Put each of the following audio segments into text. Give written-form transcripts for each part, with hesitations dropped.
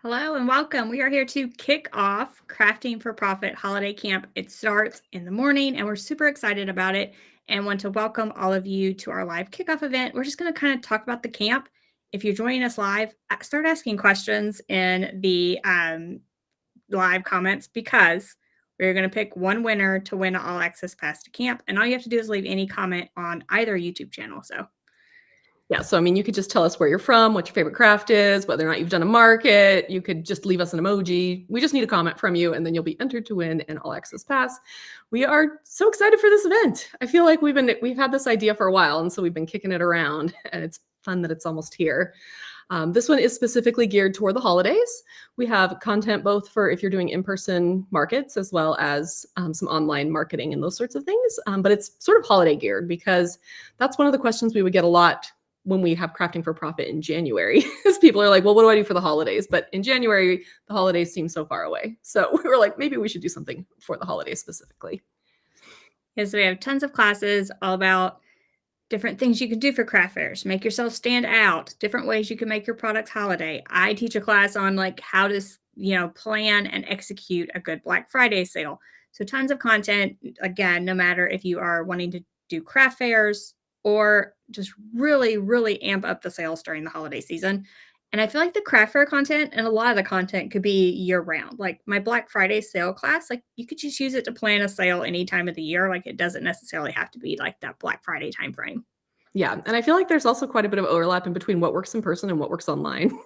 Hello and welcome. We are here to kick off Crafting for Profit Holiday Camp. It starts in the morning and we're super excited about it and want to welcome all of you to our live kickoff event. We're just going to kind of talk about the camp. If you're joining us live, start asking questions in the live comments because we're going to pick one winner to win an all access pass to camp. And all you have to do is leave any comment on either YouTube channel. Yeah, so I mean, you could just tell us where you're from, what your favorite craft is, whether or not you've done a market. You could just leave us an emoji. We just need a comment from you, and then you'll be entered to win an all access pass. We are so excited for this event. I feel like we've had this idea for a while, and so we've been kicking it around, and it's fun that it's almost here. This one is specifically geared toward the holidays. We have content both for if you're doing in-person markets as well as some online marketing and those sorts of things. But it's sort of holiday geared because that's one of the questions we would get a lot when we have Crafting for Profit in January, is people are like, well, what do I do for the holidays? But in January, the holidays seem so far away. So we were like, maybe we should do something for the holidays specifically. Yes, we have tons of classes all about different things you can do for craft fairs, make yourself stand out, different ways you can make your products holiday. I teach a class on like how to, plan and execute a good Black Friday sale. So tons of content, again, no matter if you are wanting to do craft fairs or just really, really amp up the sales during the holiday season. And I feel like the craft fair content and a lot of the content could be year round. Like my Black Friday sale class, like you could just use it to plan a sale any time of the year. Like it doesn't necessarily have to be like that Black Friday timeframe. Yeah. And I feel like there's also quite a bit of overlap in between what works in person and what works online.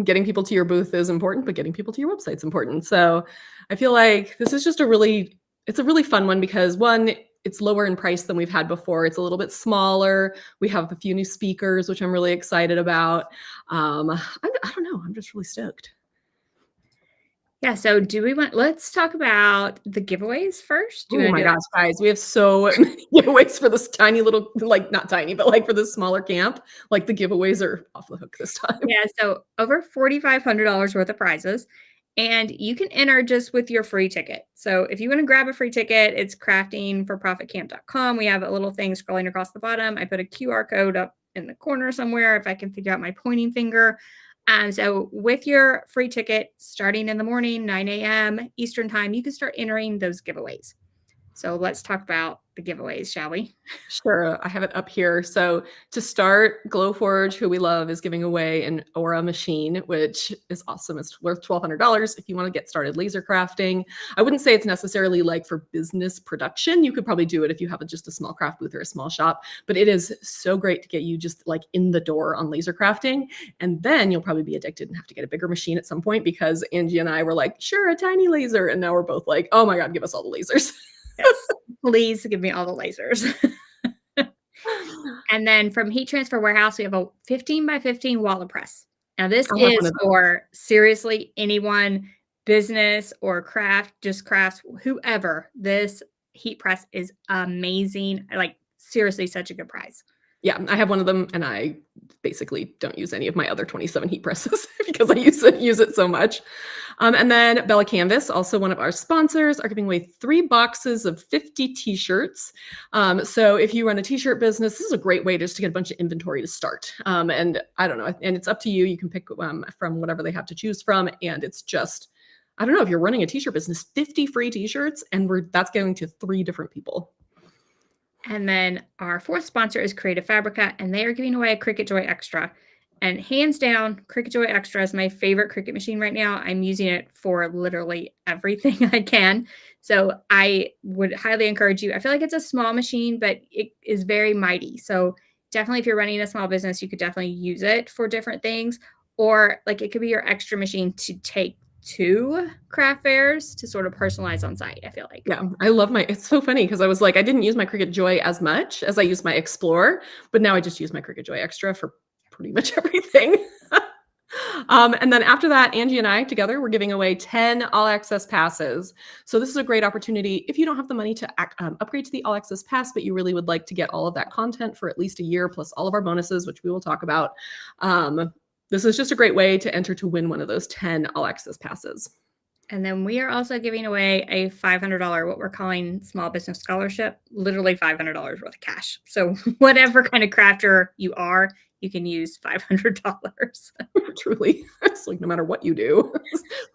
Getting people to your booth is important, but getting people to your website is important. So I feel like this is just it's a really fun one because one, it's lower in price than we've had before. It's a little bit smaller. We have a few new speakers, which I'm really excited about. I don't know. I'm just really stoked. Yeah. So let's talk about the giveaways first. Oh my gosh, guys, we have so many giveaways for this tiny little, like not tiny, but like for this smaller camp. Like the giveaways are off the hook this time. Yeah. So over $4,500 worth of prizes. And you can enter just with your free ticket. So if you want to grab a free ticket, it's craftingforprofitcamp.com. We have a little thing scrolling across the bottom. I put a QR code up in the corner somewhere if I can figure out my pointing finger. So with your free ticket, starting in the morning, 9 a.m. Eastern time, you can start entering those giveaways. So let's talk about the giveaways, shall we? Sure, I have it up here. So to start, Glowforge, who we love, is giving away an Aura machine, which is awesome. It's worth $1,200 if you want to get started laser crafting. I wouldn't say it's necessarily like for business production. You could probably do it if you have just a small craft booth or a small shop, but it is so great to get you just like in the door on laser crafting. And then you'll probably be addicted and have to get a bigger machine at some point because Angie and I were like, sure, a tiny laser. And now we're both like, oh my God, give us all the lasers. Yes, please give me all the lasers. And then from Heat Transfer Warehouse, we have a 15 by 15 wallet press. Now this is for seriously anyone, business or craft, just crafts, whoever. This heat press is amazing. Like seriously, such a good price. Yeah, I have one of them and I basically don't use any of my other 27 heat presses because I use it so much. And then Bella Canvas, also one of our sponsors, are giving away 3 boxes of 50 t-shirts. So if you run a t-shirt business, this is a great way just to get a bunch of inventory to start. And I don't know, and it's up to you. You can pick from whatever they have to choose from. And it's just, I don't know, if you're running a t-shirt business, 50 free t-shirts, and that's going to 3 different people. And then our 4th sponsor is Creative Fabrica, and they are giving away a Cricut Joy Extra. And hands down, Cricut Joy Extra is my favorite Cricut machine right now. I'm using it for literally everything I can. So I would highly encourage you. I feel like it's a small machine, but it is very mighty. So definitely if you're running a small business, you could definitely use it for different things. Or like it could be your extra machine to take to craft fairs to sort of personalize on site, I feel like. Yeah, I love it's so funny because I was like, I didn't use my Cricut Joy as much as I used my Explore, but now I just use my Cricut Joy Extra for pretty much everything. And then after that, Angie and I together, we're giving away 10 all access passes. So this is a great opportunity if you don't have the money to upgrade to the all access pass, but you really would like to get all of that content for at least a year, plus all of our bonuses, which we will talk about. This is just a great way to enter to win one of those 10 all access passes. And then we are also giving away a $500, what we're calling small business scholarship, literally $500 worth of cash. So whatever kind of crafter you are, you can use $500. Truly, it's like no matter what you do,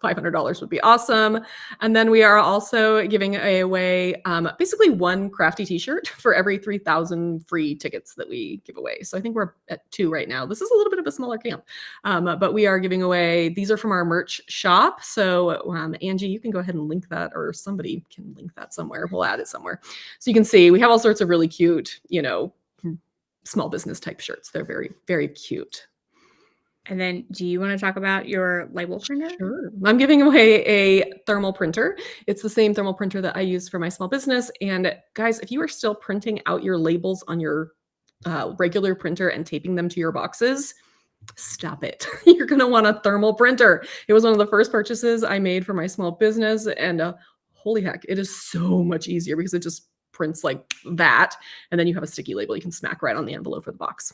$500 would be awesome. And then we are also giving away basically one crafty t-shirt for every 3,000 free tickets that we give away. So I think we're at 2 right now. This is a little bit of a smaller camp, but we are giving away, these are from our merch shop. So Angie, you can go ahead and link that, or somebody can link that somewhere. We'll add it somewhere. So you can see we have all sorts of really cute, small business type shirts. They're very, very cute. And then do you want to talk about your label printer? Sure. I'm giving away a thermal printer. It's the same thermal printer that I use for my small business. And guys, if you are still printing out your labels on your regular printer and taping them to your boxes, stop it. You're going to want a thermal printer. It was one of the first purchases I made for my small business. And holy heck, it is so much easier because it just prints like that. And then you have a sticky label you can smack right on the envelope of the box.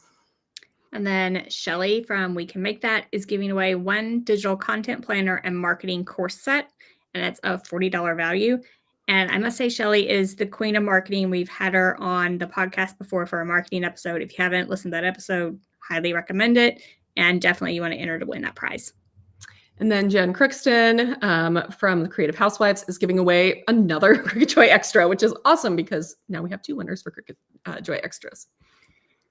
And then Shelly from We Can Make That is giving away one digital content planner and marketing course set, and it's a $40 value. And I must say, Shelly is the queen of marketing. We've had her on the podcast before for a marketing episode. If you haven't listened to that episode, highly recommend it. And definitely you want to enter to win that prize. And then Jen Crookston from the Creative Housewives is giving away another Cricut Joy Extra, which is awesome because now we have 2 winners for Cricut Joy Extras.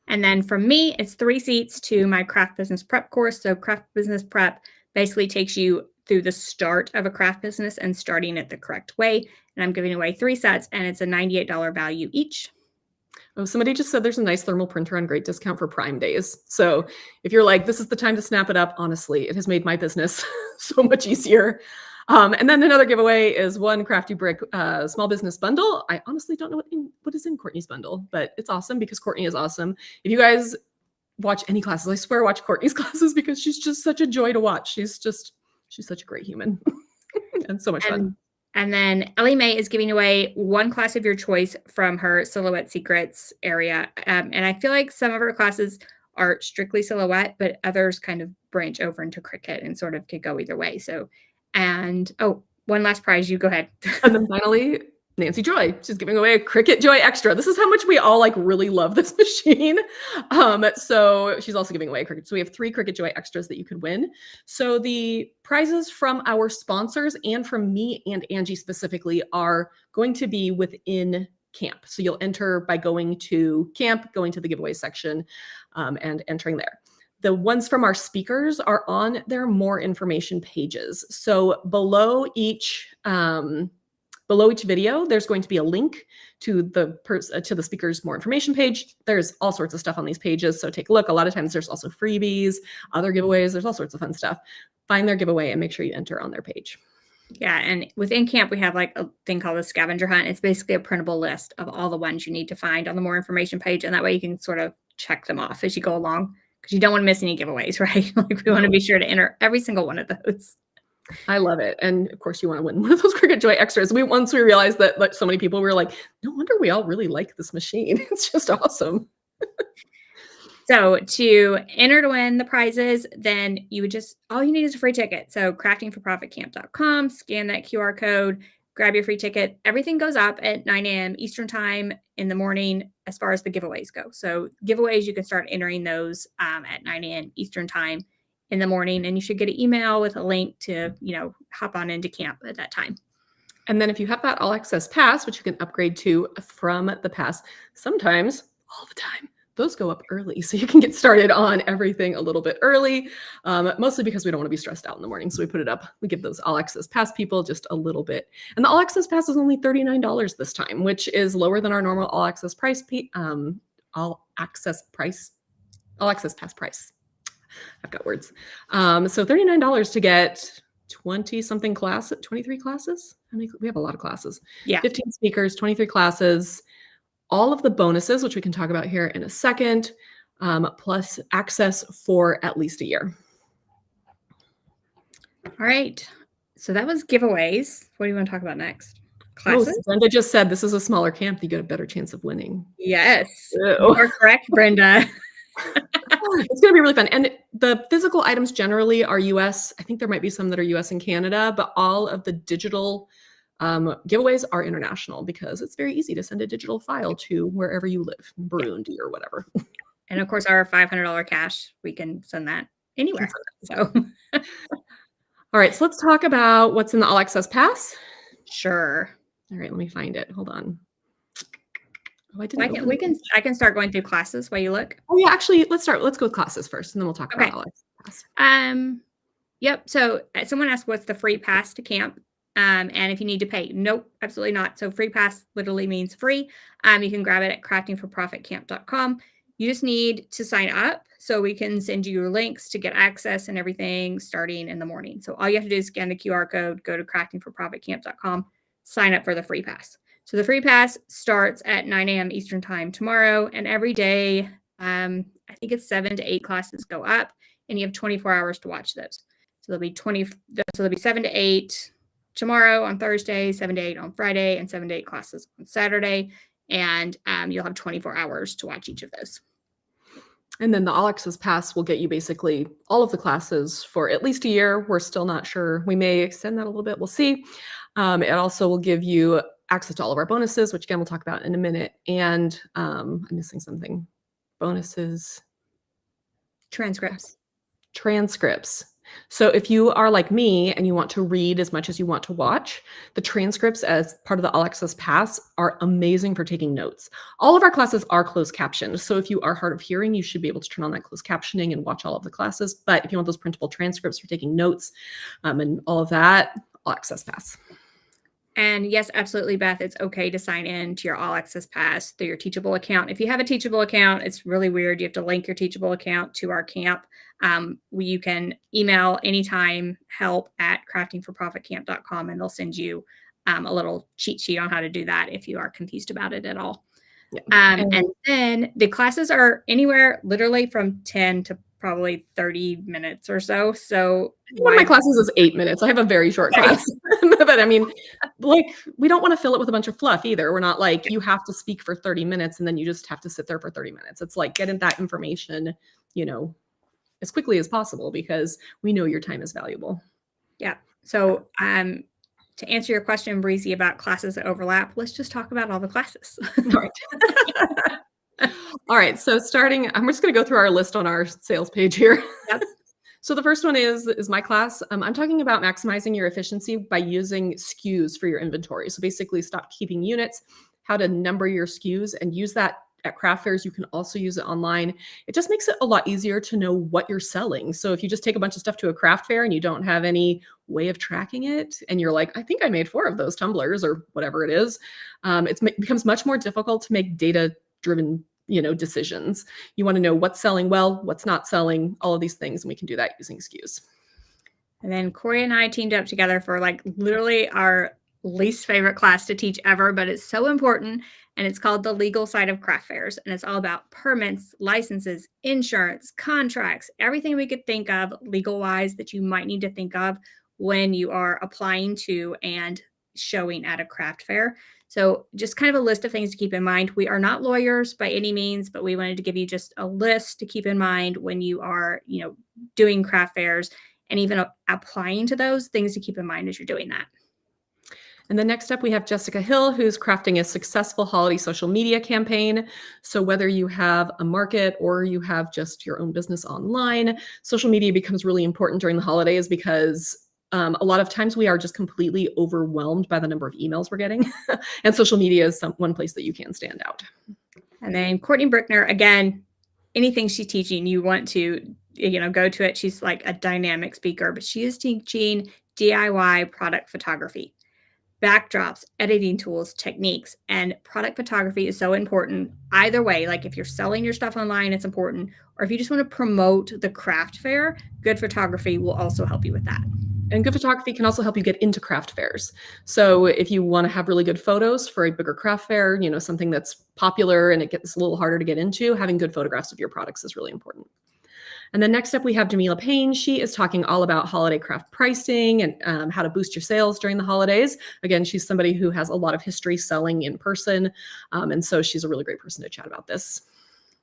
And then from me, it's 3 seats to my craft business prep course. So craft business prep basically takes you through the start of a craft business and starting it the correct way. And I'm giving away 3 sets, and it's a $98 value each. Oh, somebody just said there's a nice thermal printer on great discount for Prime Days. So if you're like, this is the time to snap it up, honestly, it has made my business so much easier. And then another giveaway is one Crafty Brick small business bundle. I honestly don't know what is in Courtney's bundle, but it's awesome because Courtney is awesome. If you guys watch any classes, I swear watch Courtney's classes because she's just such a joy to watch. She's such a great human and so much fun. And then Ellie Mae is giving away one class of your choice from her Silhouette Secrets area. And I feel like some of her classes are strictly silhouette, but others kind of branch over into Cricut and sort of could go either way. So, and one last prize, you go ahead. And then finally, Nancy Joy, she's giving away a Cricut Joy Extra. This is how much we all really love this machine. So she's also giving away a Cricut. So we have 3 Cricut Joy Extras that you could win. So the prizes from our sponsors and from me and Angie specifically are going to be within camp. So you'll enter by going to camp, going to the giveaway section, and entering there. The ones from our speakers are on their more information pages. So below each video, there's going to be a link to the speaker's more information page. There's all sorts of stuff on these pages, so take a look. A lot of times there's also freebies, other giveaways. There's all sorts of fun stuff. Find their giveaway and make sure you enter on their page. Yeah, and within camp, we have a thing called a scavenger hunt. It's basically a printable list of all the ones you need to find on the more information page, and that way you can sort of check them off as you go along because you don't want to miss any giveaways, right? We want to be sure to enter every single one of those. I love it. And of course you want to win one of those Cricut Joy Extras. Once we realized that so many people were like, no wonder we all really like this machine. It's just awesome. So to enter to win the prizes, then all you need is a free ticket. So craftingforprofitcamp.com, scan that QR code, grab your free ticket. Everything goes up at 9 a.m. Eastern time in the morning as far as the giveaways go. So giveaways, you can start entering those at 9 a.m. Eastern time in the morning, and you should get an email with a link to, hop on into camp at that time. And then if you have that all access pass, which you can upgrade to from the pass, sometimes, all the time, those go up early. So you can get started on everything a little bit early, mostly because we don't want to be stressed out in the morning. So we put it up. We give those all access pass people just a little bit. And the all access pass is only $39 this time, which is lower than our normal all access price, all access pass price. I've got words. So $39 to get 20-something classes, 23 classes. We have a lot of classes. Yeah. 15 speakers, 23 classes, all of the bonuses, which we can talk about here in a second, plus access for at least a year. All right. So that was giveaways. What do you want to talk about next? Classes? Oh, Brenda just said this is a smaller camp. You get a better chance of winning. Yes. You are correct, Brenda. It's going to be really fun. And the physical items generally are US. I think there might be some that are US and Canada, but all of the digital giveaways are international because it's very easy to send a digital file to wherever you live, Burundi or whatever. And of course, our $500 cash, we can send that anywhere. So All right, so let's talk about what's in the All Access Pass. sure. All right, let me find it. Hold on. Oh, I I didn't can open it. I can start going through classes while you look. Oh yeah, actually, let's go with classes first, and then we'll talk about Okay. All Access Pass. Yep. So someone asked, what's the free pass to camp? And if you need to pay, nope, absolutely not. So free pass literally means free. You can grab it at craftingforprofitcamp.com. You just need to sign up so we can send you your links to get access and everything starting in the morning. So all you have to do is scan the QR code, go to craftingforprofitcamp.com, sign up for the free pass. So the free pass starts at 9 a.m. Eastern time tomorrow, and every day, I think it's 7 to 8 classes go up, and you have 24 hours to watch those. So there'll be 7 to 8 tomorrow on Thursday, 7 to 8 on Friday, and 7 to 8 classes on Saturday. And you'll have 24 hours to watch each of those. And then the All Access Pass will get you basically all of the classes for at least a year. We're still not sure. We may extend that a little bit. We'll see. It also will give you access to all of our bonuses, which again, we'll talk about in a minute. And I'm missing something. Bonuses. Transcripts. So if you are like me and you want to read as much as you want to watch, the transcripts as part of the All Access Pass are amazing for taking notes. All of our classes are closed captioned. So if you are hard of hearing, you should be able to turn on that closed captioning and watch all of the classes. But if you want those printable transcripts for taking notes and all of that, All Access Pass. And yes, absolutely, Beth, it's okay to sign in to your All Access Pass through your Teachable account. If you have a Teachable account, it's really weird. You have to link your Teachable account to our camp. You can email anytime help@craftingforprofitcamp.com, and they'll send you a little cheat sheet on how to do that if you are confused about it at all. Yeah. And then the classes are anywhere literally from 10 to probably 30 minutes or so. So one of my classes is 8 minutes. I have a very short class. But I mean, like, we don't want to fill it with a bunch of fluff either. We're not like, you have to speak for 30 minutes and then you just have to sit there for 30 minutes. It's like getting that information, as quickly as possible because we know your time is valuable. Yeah. So to answer your question, Breezy, about classes that overlap, let's just talk about all the classes. All right. All right. So I'm just going to go through our list on our sales page here. Yep. So the first one is my class. I'm talking about maximizing your efficiency by using SKUs for your inventory. So basically stop keeping units, how to number your SKUs and use that at craft fairs. You can also use it online. It just makes it a lot easier to know what you're selling. So if you just take a bunch of stuff to a craft fair and you don't have any way of tracking it, and you're like, I think I made 4 of those tumblers or whatever it is, it becomes much more difficult to make data-driven decisions. You want to know what's selling well, what's not selling, all of these things, and we can do that using SKUs. And then Cori and I teamed up together for like literally our least favorite class to teach ever, but it's so important. And it's called The Legal Side of Craft Fairs. And it's all about permits, licenses, insurance, contracts, everything we could think of legal wise that you might need to think of when you are applying to and showing at a craft fair. So just kind of a list of things to keep in mind. We are not lawyers by any means, but we wanted to give you just a list to keep in mind when you are, doing craft fairs and even applying to those things to keep in mind as you're doing that. And then next up, we have Jessica Hill, who's crafting a successful holiday social media campaign. So whether you have a market or you have just your own business online, social media becomes really important during the holidays because a lot of times we are just completely overwhelmed by the number of emails we're getting. And social media is one place that you can stand out. And then Courtney Brickner, again, anything she's teaching, you want to, go to it. She's like a dynamic speaker, but she is teaching DIY product photography, backdrops, editing tools, techniques, and product photography is so important either way. Like if you're selling your stuff online, it's important. Or if you just want to promote the craft fair, good photography will also help you with that. And good photography can also help you get into craft fairs. So if you want to have really good photos for a bigger craft fair, something that's popular and it gets a little harder to get into, having good photographs of your products is really important. And then next up, we have Jamila Payne. She is talking all about holiday craft pricing and how to boost your sales during the holidays. Again, she's somebody who has a lot of history selling in person. And so she's a really great person to chat about this.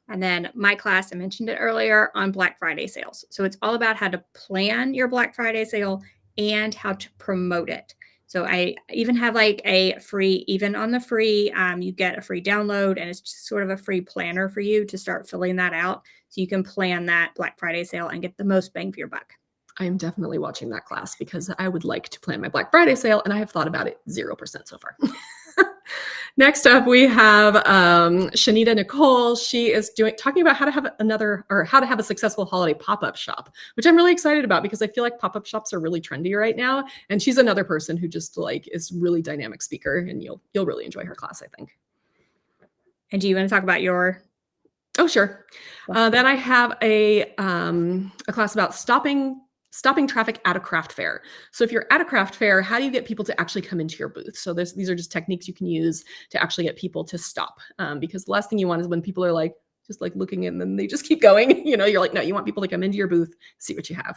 And then my class, I mentioned it earlier, on Black Friday sales. So it's all about how to plan your Black Friday sale and how to promote it. So I even have like a free, even on the free, you get a free download, and it's just sort of a free planner for you to start filling that out so you can plan that Black Friday sale and get the most bang for your buck. I am definitely watching that class because I would like to plan my Black Friday sale, and I have thought about it 0% so far. Next up, we have Shanita Nicole. She is talking about how to have a successful holiday pop-up shop, which I'm really excited about because I feel like pop-up shops are really trendy right now. And she's another person who just like is really dynamic speaker, and you'll really enjoy her class, I think. And do you want to talk about your? Oh, sure. Then I have a class about stopping traffic at a craft fair. So if you're at a craft fair, how do you get people to actually come into your booth? So these are just techniques you can use to actually get people to stop. Because the last thing you want is when people are like, just like looking and then they just keep going, you're like, no, you want people to come into your booth, see what you have.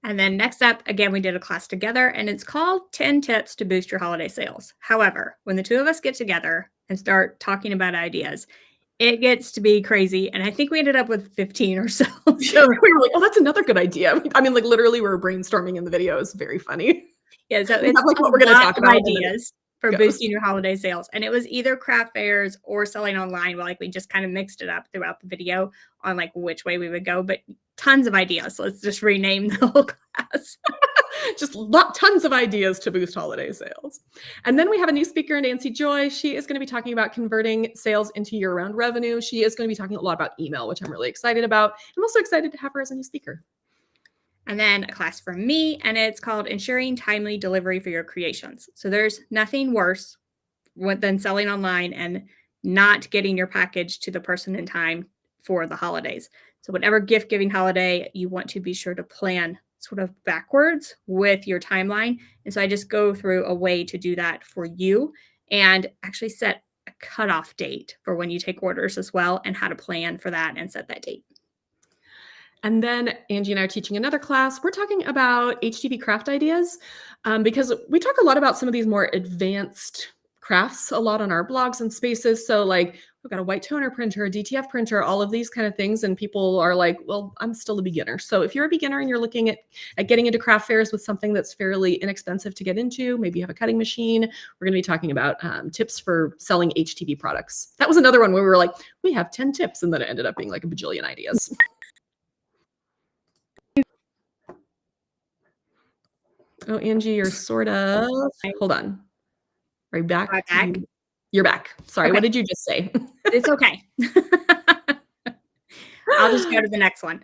And then next up, again, we did a class together, and it's called 10 Tips to Boost Your Holiday Sales. However, when the two of us get together and start talking about ideas, it gets to be crazy. And I think we ended up with 15 or so. So we were like, oh, that's another good idea. I mean, like literally we were brainstorming in the video. It's very funny. Yeah, so it's like what we're going to talk about. Ideas for boosting your holiday sales. And it was either craft fairs or selling online. Well, like we just kind of mixed it up throughout the video on like which way we would go, but tons of ideas. So let's just rename the whole class. Just tons of ideas to boost holiday sales. And then we have a new speaker, Nancy Joy. She is going to be talking about converting sales into year-round revenue. She is going to be talking a lot about email, which I'm really excited about. I'm also excited to have her as a new speaker. And then a class from me, and it's called Ensuring Timely Delivery for Your Creations. So there's nothing worse than selling online and not getting your package to the person in time for the holidays. So whatever gift giving holiday, you want to be sure to plan sort of backwards with your timeline. And so I just go through a way to do that for you and actually set a cutoff date for when you take orders as well, and how to plan for that and set that date. And then Angie and I are teaching another class. We're talking about HTV craft ideas because we talk a lot about some of these more advanced crafts a lot on our blogs and spaces. So like we've got a white toner printer, a DTF printer, all of these kind of things. And people are like, well, I'm still a beginner. So if you're a beginner and you're looking at getting into craft fairs with something that's fairly inexpensive to get into, maybe you have a cutting machine, we're going to be talking about tips for selling HTV products. That was another one where we were like, we have 10 tips. And then it ended up being like a bajillion ideas. Oh, Angie, you're sort of, hold on. Are you back? Back? You're back. Sorry, Okay. What did you just say? It's okay. I'll just go to the next one.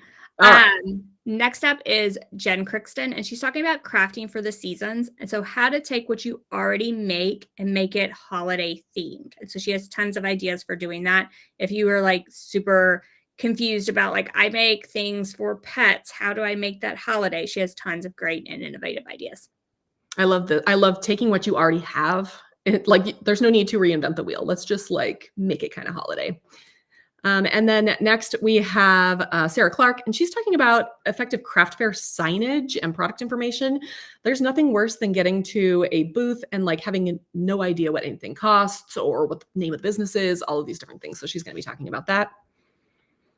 Next up is Jen Crixton, and she's talking about crafting for the seasons. And so how to take what you already make and make it holiday themed. And so she has tons of ideas for doing that. If you were like super confused about like, I make things for pets, how do I make that holiday? She has tons of great and innovative ideas. I love that. I love taking what you already have. There's no need to reinvent the wheel. Let's just like make it kind of holiday. And then next we have Sarah Clark, and she's talking about effective craft fair signage and product information. There's nothing worse than getting to a booth and like having no idea what anything costs or what the name of the business is, all of these different things. So she's going to be talking about that.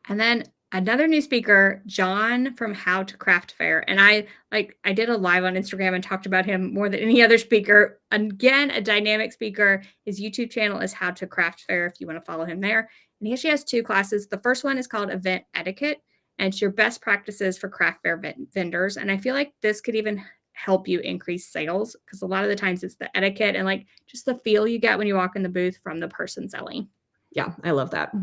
And then another new speaker, John from How to Craft Fair. And I did a live on Instagram and talked about him more than any other speaker. Again, a dynamic speaker. His YouTube channel is How to Craft Fair if you want to follow him there. And he actually has two classes. The first one is called Event Etiquette, and it's your best practices for craft fair vendors. And I feel like this could even help you increase sales because a lot of the times it's the etiquette and like just the feel you get when you walk in the booth from the person selling. Yeah, I love that.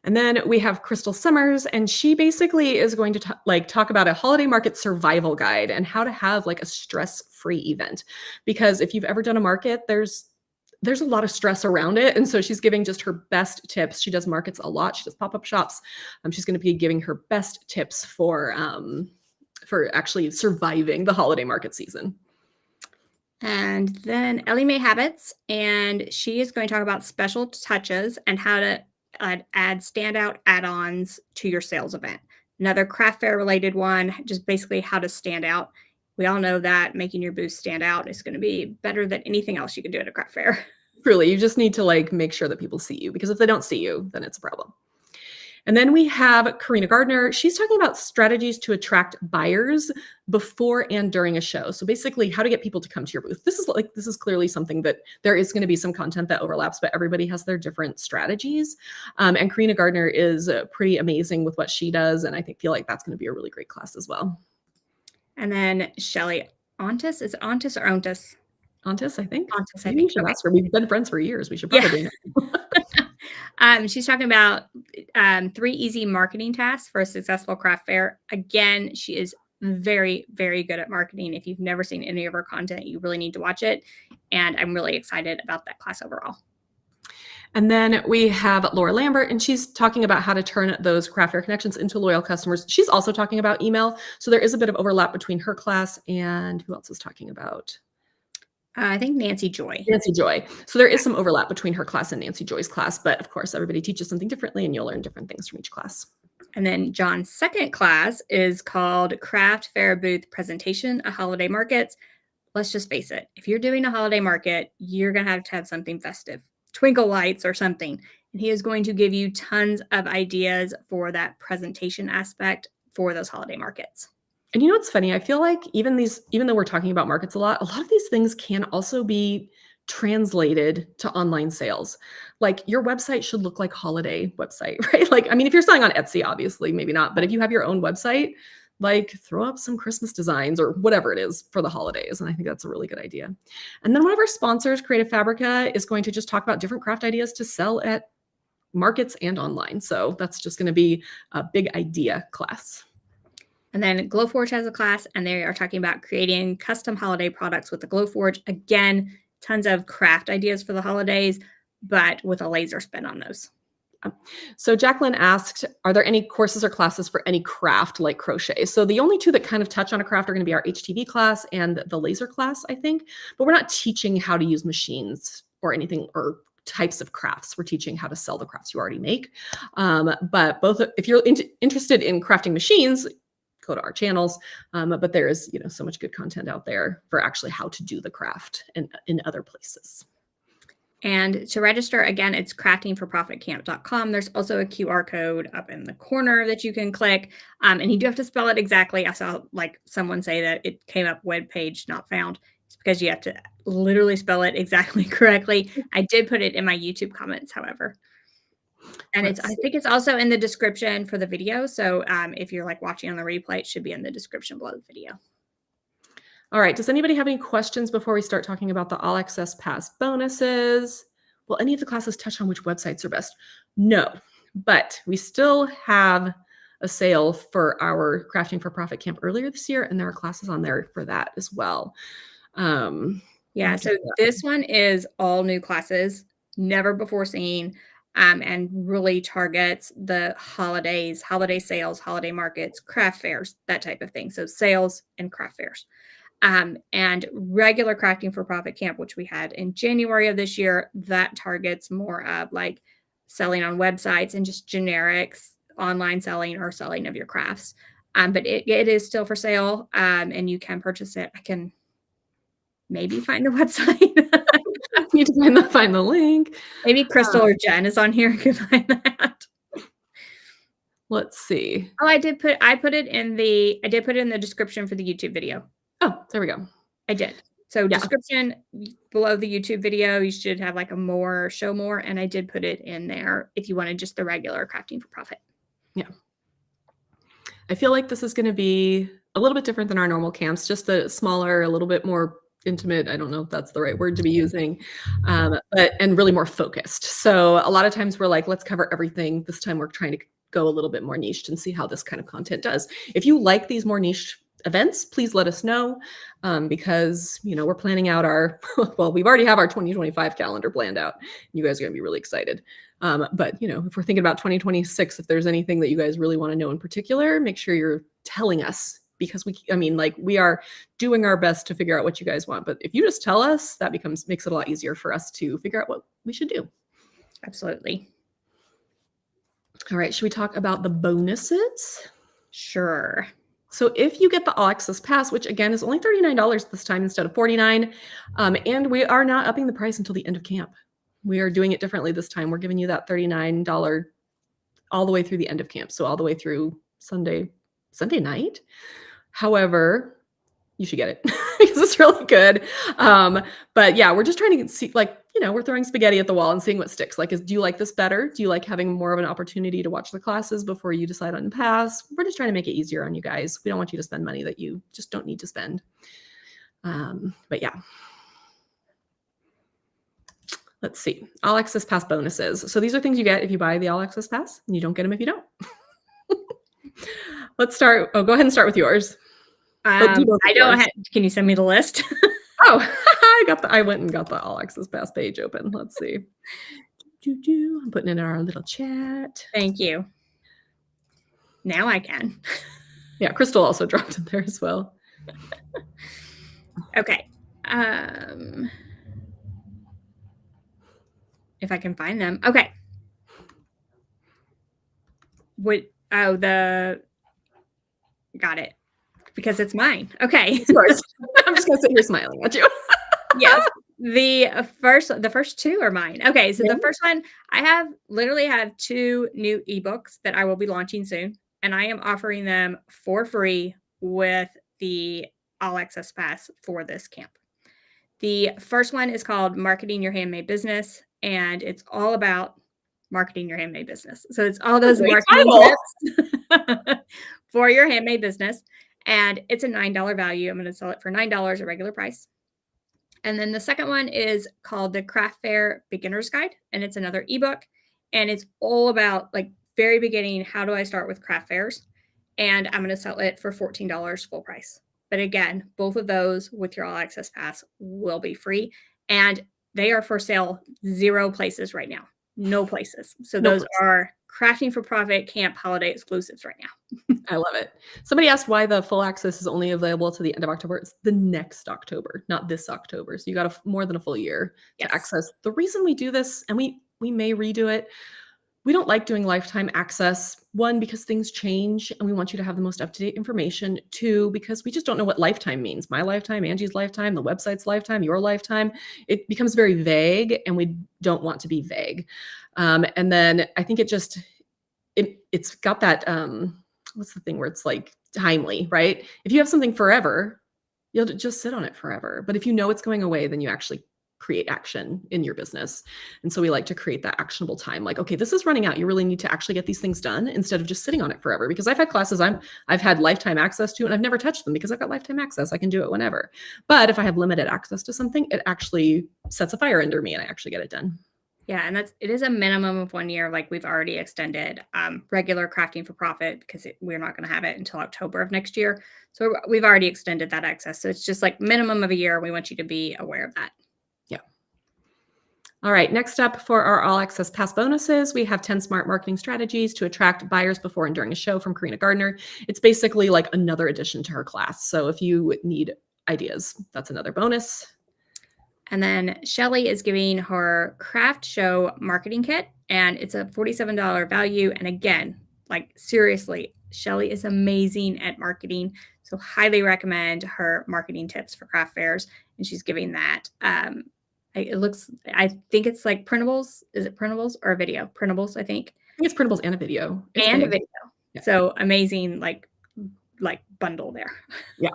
And then we have Crystal Summers, and she basically is going to talk about a holiday market survival guide and how to have like a stress-free event. Because if you've ever done a market, there's a lot of stress around it. And so she's giving just her best tips. She does markets a lot. She does pop-up shops. She's going to be giving her best tips for actually surviving the holiday market season. And then Ellie Mae Habits, and she is going to talk about special touches and how to add standout add-ons to your sales event. Another craft fair related one, just basically how to stand out. We all know that making your booth stand out is going to be better than anything else you can do at a craft fair. Truly, you just need to like make sure that people see you, because if they don't see you, then it's a problem. And then we have Karina Gardner. She's talking about strategies to attract buyers before and during a show. So basically how to get people to come to your booth. This is clearly something that there is going to be some content that overlaps, but everybody has their different strategies. And Karina Gardner is pretty amazing with what she does. And I feel like that's going to be a really great class as well. And then Shelly Ontis, is it Ontis or Ontis? Ontis, I think. Ontis, I Maybe think. we should Okay. ask her. We've been friends for years. We should probably know. She's talking about 3 easy marketing tasks for a successful craft fair. Again, she is very, very good at marketing. If you've never seen any of her content, you really need to watch it. And I'm really excited about that class overall. And then we have Laura Lambert, and she's talking about how to turn those craft fair connections into loyal customers. She's also talking about email. So there is a bit of overlap between her class and who else is talking about? I think Nancy Joy. Nancy Joy. So there is some overlap between her class and Nancy Joy's class, but of course, everybody teaches something differently and you'll learn different things from each class. And then John's second class is called Craft Fair Booth Presentation at Holiday Markets. Let's just face it, if you're doing a holiday market, you're going to have something festive, twinkle lights or something. And he is going to give you tons of ideas for that presentation aspect for those holiday markets. And you know what's funny? I feel like even though we're talking about markets a lot of these things can also be translated to online sales. Like your website should look like holiday website, right? Like, I mean, if you're selling on Etsy, obviously, maybe not, but if you have your own website, like throw up some Christmas designs or whatever it is for the holidays. And I think that's a really good idea. And then one of our sponsors, Creative Fabrica, is going to just talk about different craft ideas to sell at markets and online. So that's just going to be a big idea class. And then Glowforge has a class, and they are talking about creating custom holiday products with the Glowforge. Again, tons of craft ideas for the holidays, but with a laser spin on those. So Jacqueline asked, are there any courses or classes for any craft like crochet? So the only 2 that kind of touch on a craft are going to be our HTV class and the laser class, I think. But we're not teaching how to use machines or anything or types of crafts. We're teaching how to sell the crafts you already make. But both, if you're interested in crafting machines, go to our channels. But there is, so much good content out there for actually how to do the craft and in other places. And to register, again, it's craftingforprofitcamp.com. There's also a QR code up in the corner that you can click. And you do have to spell it exactly. I saw like someone say that it came up web page not found. It's because you have to literally spell it exactly correctly. I did put it in my YouTube comments, however. And I think it's also in the description for the video. So if you're like watching on the replay, it should be in the description below the video. All right. Does anybody have any questions before we start talking about the All Access Pass bonuses? Will any of the classes touch on which websites are best? No, but we still have a sale for our Crafting for Profit camp earlier this year, and there are classes on there for that as well. Yeah, so this one is all new classes, never before seen, and really targets the holidays, holiday sales, holiday markets, craft fairs, that type of thing. So sales and craft fairs. And regular Crafting for Profit camp, which we had in January of this year, that targets more of like selling on websites and just generics, online selling or selling of your crafts. But it is still for sale, and you can purchase it. I can maybe find the website. Need to find the link. Maybe Crystal or Jen is on here. I can find that. Let's see. Oh, I put it in the description for the YouTube video. Oh, there we go. I did. So description below the YouTube video, you should have like a show more. And I did put it in there if you wanted just the regular Crafting for Profit. Yeah. I feel like this is going to be a little bit different than our normal camps, just a smaller, a little bit more intimate. I don't know if that's the right word to be using, and really more focused. So a lot of times we're like, let's cover everything. This time we're trying to go a little bit more niched and see how this kind of content does. If you like these more niche events, please let us know, because we're planning out we already have our 2025 calendar planned out. You guys are going to be really excited. But if we're thinking about 2026, if there's anything that you guys really want to know in particular, make sure you're telling us, because we are doing our best to figure out what you guys want. But if you just tell us, that makes it a lot easier for us to figure out what we should do. Absolutely. All right. Should we talk about the bonuses? Sure. So if you get the All Access Pass, which again is only $39 this time instead of $49, and we are not upping the price until the end of camp. We are doing it differently this time. We're giving you that $39 all the way through the end of camp. So all the way through Sunday night. However, you should get it because it's really good. But yeah, we're just trying to see, like, we're throwing spaghetti at the wall and seeing what sticks. Like, do you like this better? Do you like having more of an opportunity to watch the classes before you decide on pass? We're just trying to make it easier on you guys. We don't want you to spend money that you just don't need to spend. But yeah. Let's see. All Access Pass bonuses. So these are things you get if you buy the All Access Pass, and you don't get them if you don't. Let's start. Oh, go ahead and start with yours. I don't have, can you send me the list? Oh, I went and got the All Access Pass page open. Let's see. I'm putting it in our little chat. Thank you. Now I can. Yeah, Crystal also dropped in there as well. Okay. If I can find them. Okay. Got it. Because it's mine. Okay. Of course. I'm just gonna sit here smiling at you. Yes. The first two are mine. Okay, so the first one, I literally have 2 new ebooks that I will be launching soon, and I am offering them for free with the All Access Pass for this camp. The first one is called Marketing Your Handmade Business, and it's all about marketing your handmade business. So it's all those marketing tips for your handmade business. And it's a $9 value. I'm going to sell it for $9 a regular price. And then the second one is called the Craft Fair Beginner's Guide. And it's another ebook. And it's all about, like, very beginning, how do I start with craft fairs? And I'm going to sell it for $14 full price. But again, both of those with your All Access Pass will be free. And they are for sale 0 places right now. No places. So those are Crafting for Profit Camp holiday exclusives right now. I love it. Somebody asked why the full access is only available to the end of October. It's the next October, not this October. So you got more than a full year to access. The reason we do this, and we may redo it, we don't like doing lifetime access. 1, because things change and we want you to have the most up-to-date information. 2, because we just don't know what lifetime means. My lifetime, Angie's lifetime, the website's lifetime, your lifetime. It becomes very vague, and we don't want to be vague. And then I think it's got that, what's the thing where it's like timely, right? If you have something forever, you'll just sit on it forever. But if you know it's going away, then you actually create action in your business. And so we like to create that actionable time. Like, okay, this is running out. You really need to actually get these things done instead of just sitting on it forever. Because I've had classes I've had lifetime access to, and I've never touched them because I've got lifetime access. I can do it whenever. But if I have limited access to something, it actually sets a fire under me and I actually get it done. Yeah, and it is a minimum of 1 year. Like, we've already extended regular Crafting for Profit because we're not going to have it until October of next year. So we've already extended that access. So it's just like minimum of a year. We want you to be aware of that. Yeah. All right. Next up for our All Access Pass bonuses, we have 10 smart marketing strategies to attract buyers before and during a show from Karina Gardner. It's basically like another addition to her class. So if you need ideas, that's another bonus. And then Shelly is giving her craft show marketing kit, and it's a $47 value. And again, like, seriously, Shelly is amazing at marketing. So highly recommend her marketing tips for craft fairs. And she's giving that. I think it's like printables. Is it printables or a video? Printables, I think. I think it's printables and a video. A video. Yeah. So amazing, like bundle there. Yeah.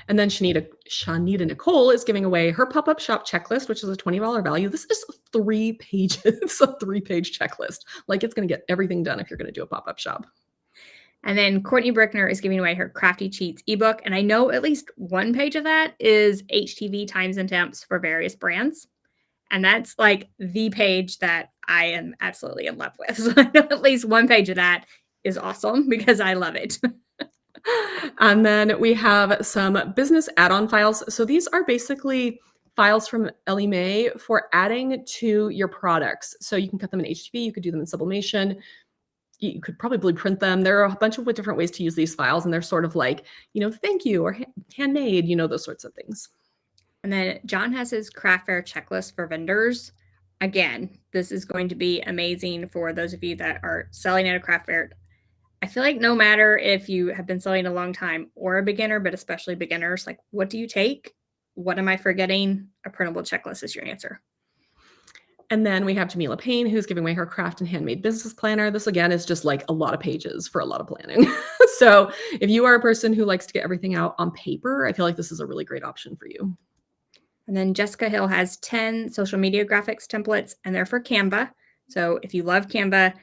And then Shanita Nicole is giving away her pop-up shop checklist, which is a $20 value. This is 3 pages, a 3-page checklist. Like, it's going to get everything done if you're going to do a pop-up shop. And then Courtney Brickner is giving away her Crafty Cheats ebook. And I know at least 1 page of that is HTV times and temps for various brands. And that's like the page that I am absolutely in love with. So I know at least 1 page of that is awesome because I love it. And then we have some business add-on files. So these are basically files from Ellie Mae for adding to your products. So you can cut them in HTV, you could do them in sublimation, you could probably print them. There are a bunch of different ways to use these files, and they're sort of like, thank you, or handmade, those sorts of things. And then John has his craft fair checklist for vendors. Again, this is going to be amazing for those of you that are selling at a craft fair. I feel like no matter if you have been selling a long time or a beginner, but especially beginners, like, what do you take? What am I forgetting? A printable checklist is your answer. And then we have Jamila Payne, who's giving away her craft and handmade business planner. This again is just like a lot of pages for a lot of planning. So if you are a person who likes to get everything out on paper, I feel like this is a really great option for you. And then Jessica Hill has 10 social media graphics templates, and they're for Canva. So if you love Canva,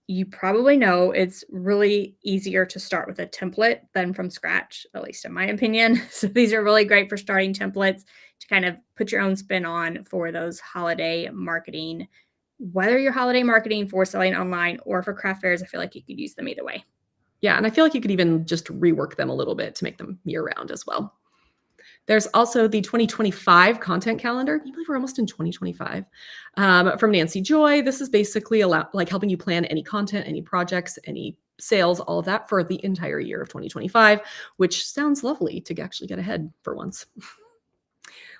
you probably know it's really easier to start with a template than from scratch, at least in my opinion. So these are really great for starting templates to kind of put your own spin on for those holiday marketing. Whether you're holiday marketing for selling online or for craft fairs, I feel like you could use them either way. Yeah, and I feel like you could even just rework them a little bit to make them year-round as well. There's also the 2025 content calendar. Can you believe we're almost in 2025? From Nancy Joy. This is basically like helping you plan any content, any projects, any sales, all of that for the entire year of 2025, which sounds lovely to actually get ahead for once.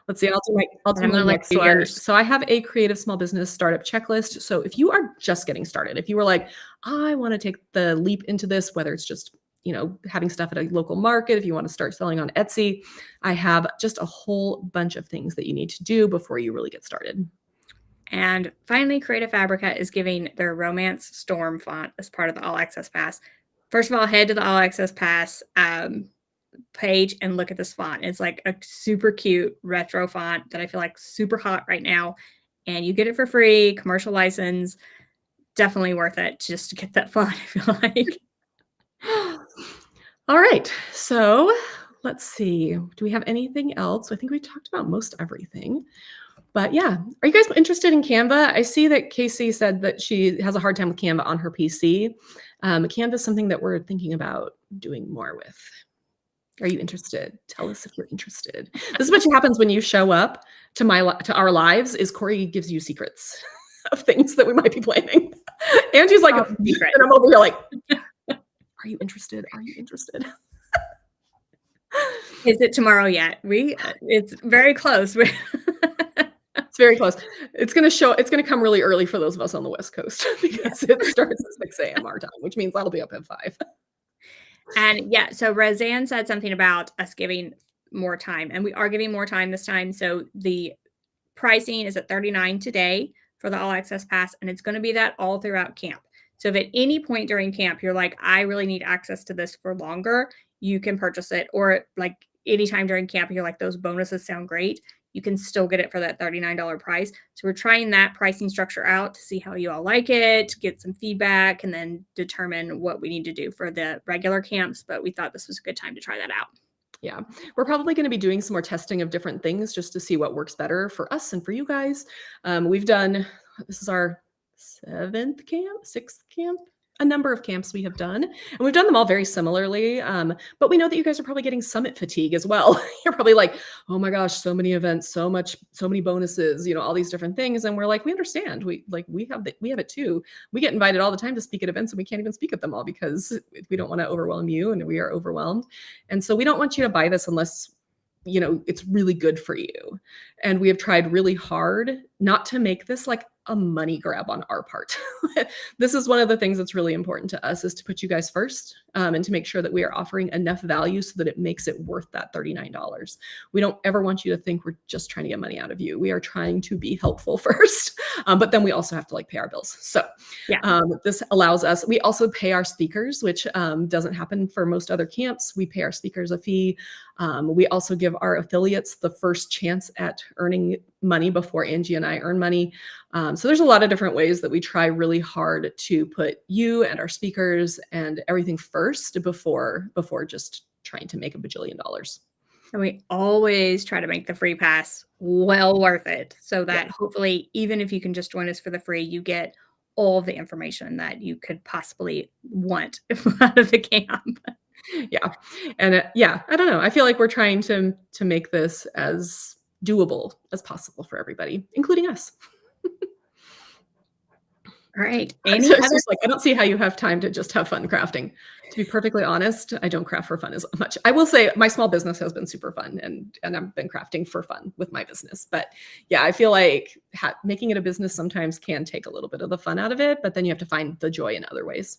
Let's see, I'll do And I'm my gonna look next through one. yours. So I have a creative small business startup checklist. So if you are just getting started, if you were like, I want to take the leap into this, whether it's just having stuff at a local market, if you want to start selling on Etsy, I have just a whole bunch of things that you need to do before you really get started. And finally, Creative Fabrica is giving their Romance Storm font as part of the All Access Pass. First of all, head to the All Access Pass page and look at this font. It's like a super cute retro font that I feel like super hot right now. And you get it for free, commercial license. Definitely worth it just to get that font, I feel like. All right. So let's see. Do we have anything else? I think we talked about most everything. But yeah, are you guys interested in Canva? I see that Casey said that she has a hard time with Canva on her PC. Canva is something that we're thinking about doing more with. Are you interested? Tell us if you're interested. This is what happens when you show up to our lives. Is Cori gives you secrets of things that we might be planning. Angie's like, and I'm over here like, are you interested? Are you interested? Is it tomorrow yet? It's very close. It's very close. It's going to come really early for those of us on the West Coast because it starts at 6 a.m. our time, which means that'll be up at 5. And yeah, so Roseanne said something about us giving more time, and we are giving more time this time. So the pricing is at $39 today for the All Access Pass, and it's going to be that all throughout camp. So if at any point during camp you're like, I really need access to this for longer, you can purchase it. Or like anytime during camp, you're like, those bonuses sound great, you can still get it for that $39 price. So we're trying that pricing structure out to see how you all like it, get some feedback, and then determine what we need to do for the regular camps. But we thought this was a good time to try that out. Yeah, we're probably going to be doing some more testing of different things just to see what works better for us and for you guys. This is our 6th camp, a number of camps we have done, and we've done them all very similarly. But we know that you guys are probably getting summit fatigue as well. You're probably like, oh my gosh, so many events, so many bonuses, all these different things. And we're like, we understand. We have it too. We get invited all the time to speak at events and we can't even speak at them all because we don't want to overwhelm you, and we are overwhelmed. And so we don't want you to buy this unless it's really good for you. And we have tried really hard not to make this like a money grab on our part. This is one of the things that's really important to us, is to put you guys first, and to make sure that we are offering enough value so that it makes it worth that $39. We don't ever want you to think we're just trying to get money out of you. We are trying to be helpful first, but then we also have to pay our bills. So yeah, this allows us, we also pay our speakers, which doesn't happen for most other camps. We pay our speakers a fee. We also give our affiliates the first chance at earning money before Angie and I earn money. So there's a lot of different ways that we try really hard to put you and our speakers and everything first before just trying to make a bajillion dollars. And we always try to make the free pass well worth it, so that hopefully, even if you can just join us for the free, you get all the information that you could possibly want out of the camp. Yeah. And I don't know. I feel like we're trying to make this as doable as possible for everybody, including us. All right. I don't see how you have time to just have fun crafting. To be perfectly honest, I don't craft for fun as much. I will say my small business has been super fun, and I've been crafting for fun with my business. But yeah, I feel like making it a business sometimes can take a little bit of the fun out of it, but then you have to find the joy in other ways.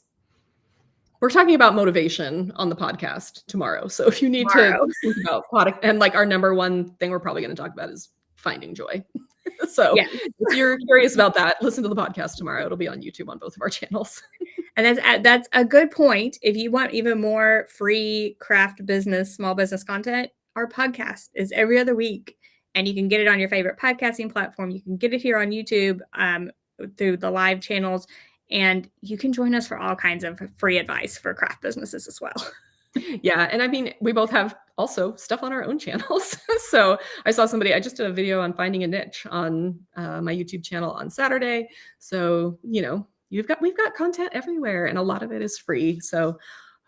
We're talking about motivation on the podcast tomorrow. So if you need to think about product, and our number one thing we're probably going to talk about is finding joy. So Yeah. if you're curious about that, listen to the podcast tomorrow. It'll be on YouTube on both of our channels. And that's a good point. If you want even more free craft business, small business content, our podcast is every other week, and you can get it on your favorite podcasting platform. You can get it here on YouTube through the live channels, and you can join us for all kinds of free advice for craft businesses as well. Yeah. And I mean, we both have also stuff on our own channels. So I saw I just did a video on finding a niche on my YouTube channel on Saturday. So, we've got content everywhere, and a lot of it is free. So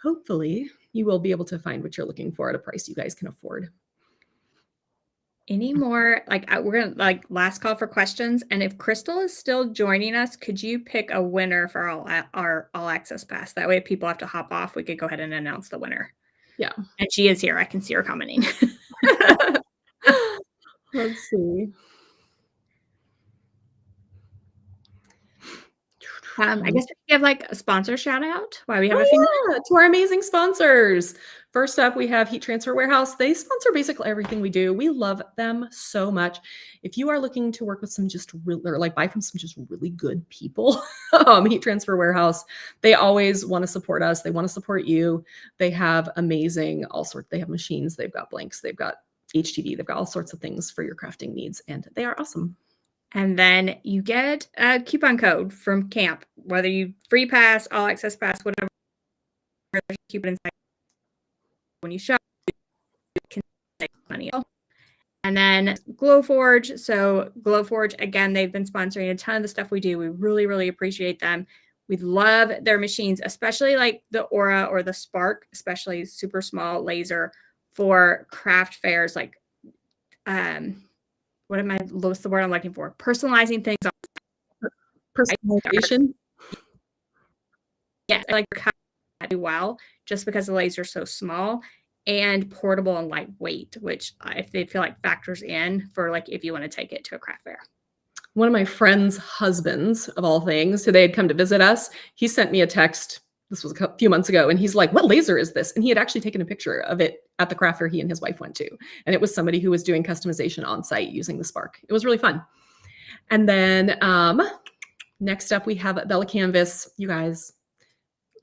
hopefully you will be able to find what you're looking for at a price you guys can afford. Any more, we're gonna last call for questions. And if Crystal is still joining us, could you pick a winner for our all access pass? That way, if people have to hop off, we could go ahead and announce the winner. Yeah. And she is here. I can see her commenting. Let's see. I guess we have a sponsor shout out while we have a few minutes. To our amazing sponsors. First up, we have Heat Transfer Warehouse. They sponsor basically everything we do. We love them so much. If you are looking to work with some buy from some just really good people, Heat Transfer Warehouse, they always want to support us. They want to support you. They have amazing they have machines, they've got blanks, they've got HTV, they've got all sorts of things for your crafting needs, and they are awesome. And then you get a coupon code from camp, whether you free pass, all access pass, whatever. Keep it inside when you shop. You can save money. And then Glowforge. So Glowforge, again, they've been sponsoring a ton of the stuff we do. We really, really appreciate them. We love their machines, especially like the Aura or the Spark, especially super small laser for craft fairs. What's the word I'm looking for? Personalizing things. Personalization. Yeah, well, just because the laser is so small and portable and lightweight, which I feel like factors in for if you want to take it to a craft fair. One of my friend's husbands, of all things, so they had come to visit us. He sent me a text. This was a few months ago, and he's like, "What laser is this?" And he had actually taken a picture of it at the craft fair he and his wife went to. And it was somebody who was doing customization on site using the Spark. It was really fun. And then next up, we have Bella Canvas. You guys,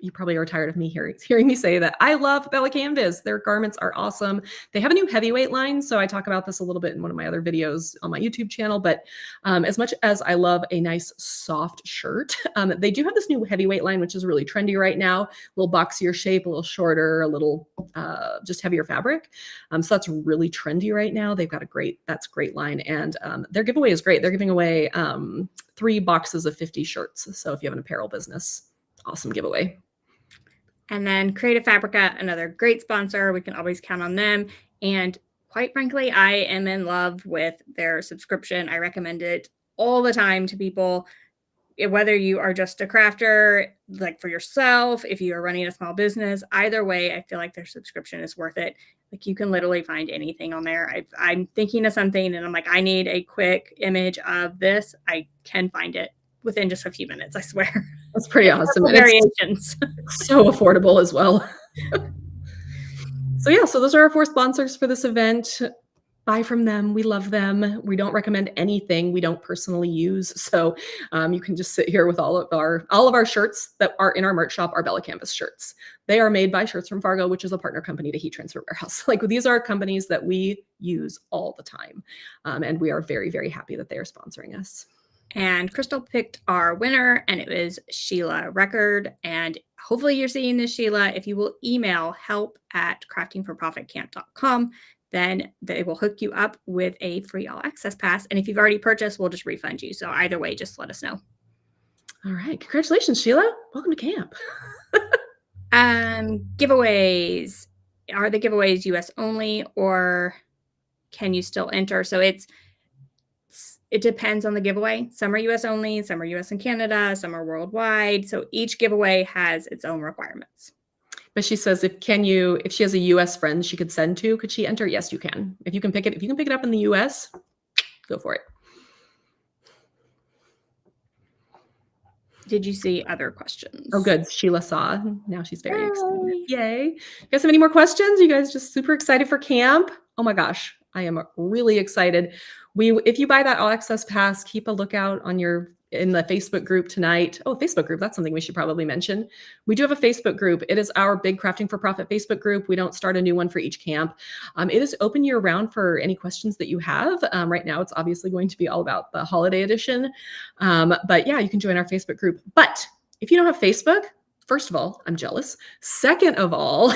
you probably are tired of me hearing me say that I love Bella Canvas. Their garments are awesome. They have a new heavyweight line. So I talk about this a little bit in one of my other videos on my YouTube channel. But as much as I love a nice soft shirt, they do have this new heavyweight line, which is really trendy right now. A little boxier shape, a little shorter, a little just heavier fabric. So that's really trendy right now. They've got a great line. And their giveaway is great. They're giving away 3 boxes of 50 shirts. So if you have an apparel business, awesome giveaway. And then Creative Fabrica, another great sponsor. We can always count on them. And quite frankly, I am in love with their subscription. I recommend it all the time to people, whether you are just a crafter, for yourself, if you are running a small business, either way, I feel like their subscription is worth it. You can literally find anything on there. I'm thinking of something and I'm like, I need a quick image of this. I can find it within just a few minutes, I swear. That's pretty awesome. And variations. It's so affordable as well. So those are our 4 sponsors for this event. Buy from them. We love them. We don't recommend anything we don't personally use. So you can just sit here with all of our shirts that are in our merch shop, our Bella Canvas shirts. They are made by Shirts from Fargo, which is a partner company to Heat Transfer Warehouse. These are companies that we use all the time. And we are very, very happy that they are sponsoring us. And Crystal picked our winner, and it was Sheila Record. And hopefully you're seeing this, Sheila. If you will email help@craftingforprofitcamp.com, then they will hook you up with a free all access pass. And if you've already purchased, we'll just refund you. So either way, just let us know. All right. Congratulations, Sheila. Welcome to camp. Giveaways. Are the giveaways US only, or can you still enter? So it depends on the giveaway. Some are US only, some are US and Canada, some are worldwide. So each giveaway has its own requirements. But she says, if she has a US friend she could send to, could she enter? Yes, you can. If you can pick it up in the US, go for it. Did you see other questions? Oh, good. Sheila saw. Now she's very excited. Yay. You guys have any more questions? You guys just super excited for camp? Oh my gosh. I am really excited. If you buy that all access pass, keep a lookout in the Facebook group tonight. Oh, Facebook group. That's something we should probably mention. We do have a Facebook group. It is our big Crafting for Profit Facebook group. We don't start a new one for each camp. It is open year round for any questions that you have. Right now, it's obviously going to be all about the holiday edition. But yeah, you can join our Facebook group. But if you don't have Facebook, first of all, I'm jealous. Second of all,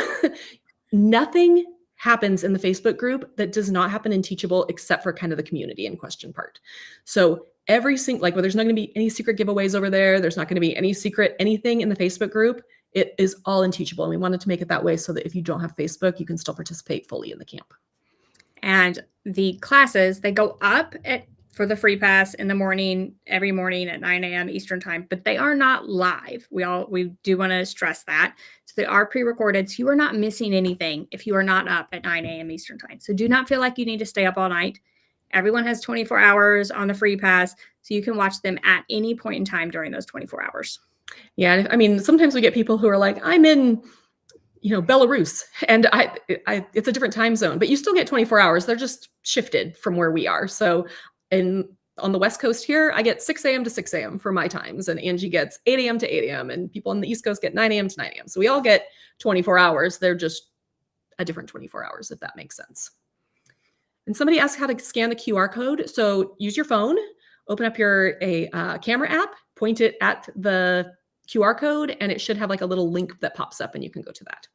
nothing happens in the Facebook group that does not happen in Teachable except for kind of the community and question part. So every single, like, well, there's not going to be any secret giveaways over there. There's not going to be any secret anything in the Facebook group. It is all in Teachable. And we wanted to make it that way so that if you don't have Facebook, you can still participate fully in the camp. And the classes, they go up for the free pass in the morning, every morning at 9 a.m. Eastern time, but they are not live. We do want to stress that. So they are pre-recorded. So you are not missing anything if you are not up at 9 a.m. Eastern time. So do not feel like you need to stay up all night. Everyone has 24 hours on the free pass, so you can watch them at any point in time during those 24 hours. Yeah. I mean, sometimes we get people who are like, I'm in, Belarus, and it's a different time zone, but you still get 24 hours. They're just shifted from where we are. So on the West Coast here, I get 6 a.m. to 6 a.m. for my times, and Angie gets 8 a.m. to 8 a.m. and people on the East Coast get 9 a.m. to 9 a.m. So we all get 24 hours. They're just a different 24 hours, if that makes sense. And somebody asked how to scan the QR code. So use your phone, open up your camera app, point it at the QR code, and it should have like a little link that pops up and you can go to that.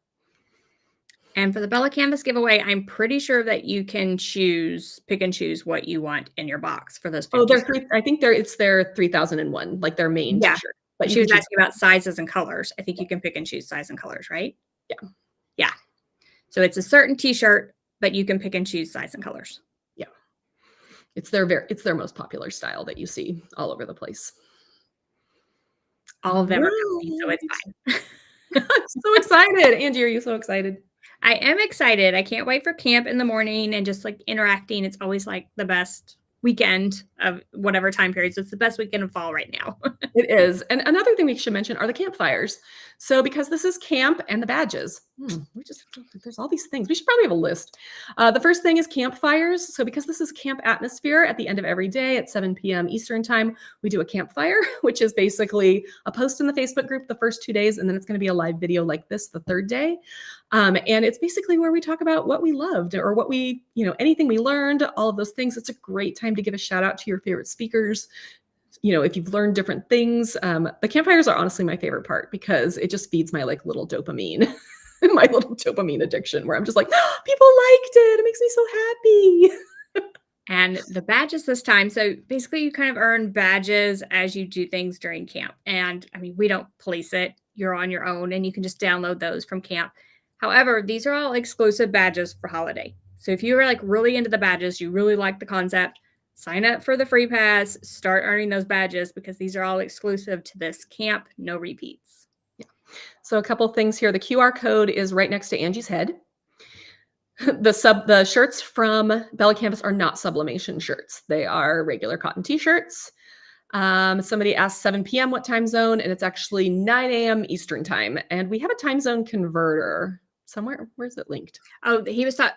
And for the Bella Canvas giveaway, I'm pretty sure that you can pick and choose what you want in your box for those 50 shirts. I think it's their 3001, like their main t-shirt. But she was asking about sizes and colors. I think you can pick and choose size and colors, right? Yeah. Yeah. So it's a certain t-shirt, but you can pick and choose size and colors. Yeah. It's their most popular style that you see all over the place. All of them are coming, so it's fine. I'm so excited. Angie, are you so excited? I am excited. I can't wait for camp in the morning and just like interacting. It's always like the best weekend of whatever time period. So it's the best weekend of fall right now. It is. And another thing we should mention are the campfires. So because this is camp and the badges, there's all these things. We should probably have a list. The first thing is campfires. So because this is camp atmosphere, at the end of every day at 7 p.m. Eastern time, we do a campfire, which is basically a post in the Facebook group the first 2 days, and then it's going to be a live video like this the third day. And it's basically where we talk about what we loved or what we, anything we learned, all of those things. It's a great time to give a shout out to your favorite speakers. If you've learned different things, the campfires are honestly my favorite part because it just feeds my like little dopamine, my little dopamine addiction where I'm just like, oh, people liked it. It makes me so happy. And the badges this time. So basically you kind of earn badges as you do things during camp. And I mean, we don't police it. You're on your own and you can just download those from camp. However, these are all exclusive badges for holiday. So if you were like really into the badges, you really like the concept, sign up for the free pass, start earning those badges because these are all exclusive to this camp, no repeats. Yeah. So a couple things here. The QR code is right next to Angie's head. The shirts from Bella Canvas are not sublimation shirts. They are regular cotton t-shirts. Somebody asked 7 p.m. what time zone, and it's actually 9 a.m. Eastern time. And we have a time zone converter somewhere. Where's it linked? Oh,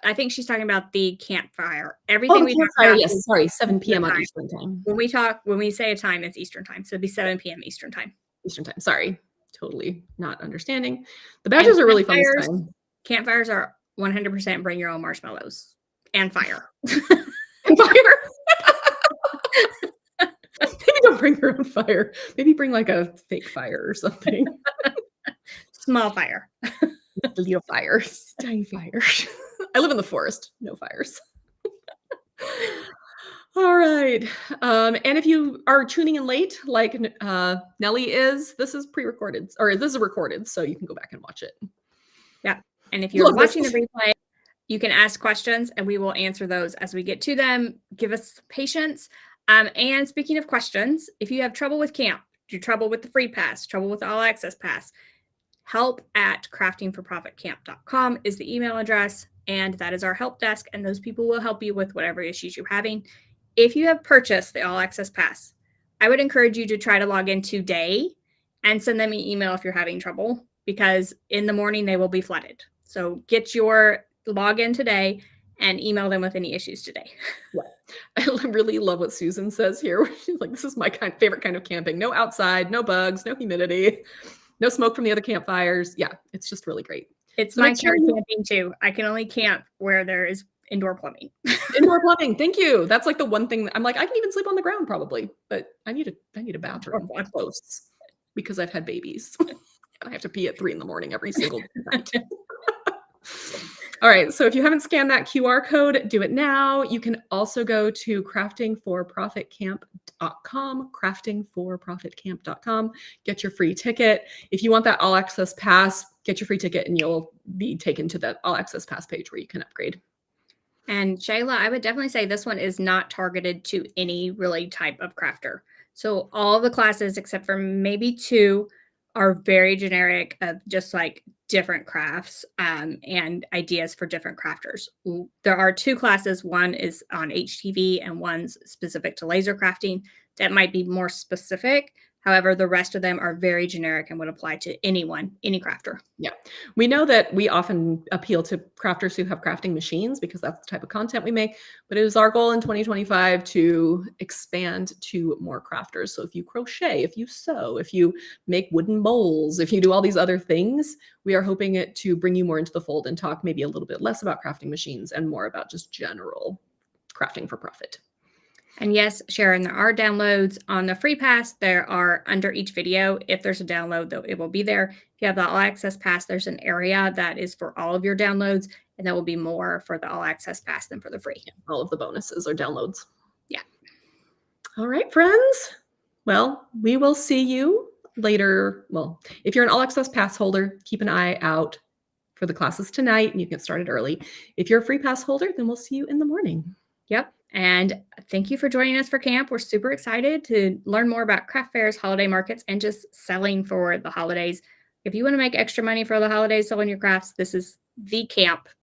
I think she's talking about the campfire. Everything we talk about. Yes, sorry, 7 p.m. on Eastern time. When we say a time, it's Eastern time. So it'd be 7 p.m. Eastern time. Eastern time. Sorry. Totally not understanding. The badges are really fun this time. Campfires are 100% bring your own marshmallows and fire. And fire. Maybe don't bring your own fire. Maybe bring like a fake fire or something. Small fire. Little fires. Tiny fire. I live in the forest. No fires. All right. And if you are tuning in late, like Nellie is, this is pre-recorded, or this is recorded, so you can go back and watch it. Yeah. And if you're watching the replay, you can ask questions and we will answer those as we get to them. Give us patience. And speaking of questions, if you have trouble with camp, trouble with the free pass, trouble with the all access pass, help@craftingforprofitcamp.com is the email address. And that is our help desk. And those people will help you with whatever issues you're having. If you have purchased the all access pass, I would encourage you to try to log in today and send them an email if you're having trouble, because in the morning they will be flooded. So get your login today and email them with any issues today. Yeah. I really love what Susan says here. Where she's like, "This is my favorite kind of camping. No outside, no bugs, no humidity, no smoke from the other campfires." Yeah, it's just really great. It's So my next year, kind of camping too. I can only camp where there is indoor plumbing. indoor plumbing. Thank you. That's like the one thing that I'm like, I can even sleep on the ground probably, but I need a Or bathroom one. close because I've had babies. And I have to pee at 3 in the morning every single night. All right. So if you haven't scanned that QR code, do it now. You can also go to craftingforprofitcamp.com, craftingforprofitcamp.com, get your free ticket. If you want that all access pass, get your free ticket and you'll be taken to that all access pass page where you can upgrade. And Shayla, I would definitely say this one is not targeted to any really type of crafter. So all the classes, except for maybe two, are very generic of just like different crafts and ideas for different crafters. There are two classes. One is on HTV and one's specific to laser crafting that might be more specific. However, the rest of them are very generic and would apply to anyone, any crafter. Yeah. We know that we often appeal to crafters who have crafting machines because that's the type of content we make. But it is our goal in 2025 to expand to more crafters. So if you crochet, if you sew, if you make wooden bowls, if you do all these other things, we are hoping it to bring you more into the fold and talk maybe a little bit less about crafting machines and more about just general crafting for profit. And yes, Sharon, there are downloads on the free pass. There are under each video. If there's a download, though, it will be there. If you have the all access pass, there's an area that is for all of your downloads, and there will be more for the all access pass than for the free. Yeah, all of the bonuses are downloads. Yeah. All right, friends. Well, we will see you later. Well, if you're an all access pass holder, keep an eye out for the classes tonight and you can get started early. If you're a free pass holder, then we'll see you in the morning. Yep. And thank you for joining us for camp. We're super excited to learn more about craft fairs, holiday markets, and just selling for the holidays. If you want to make extra money for the holidays selling your crafts, this is the camp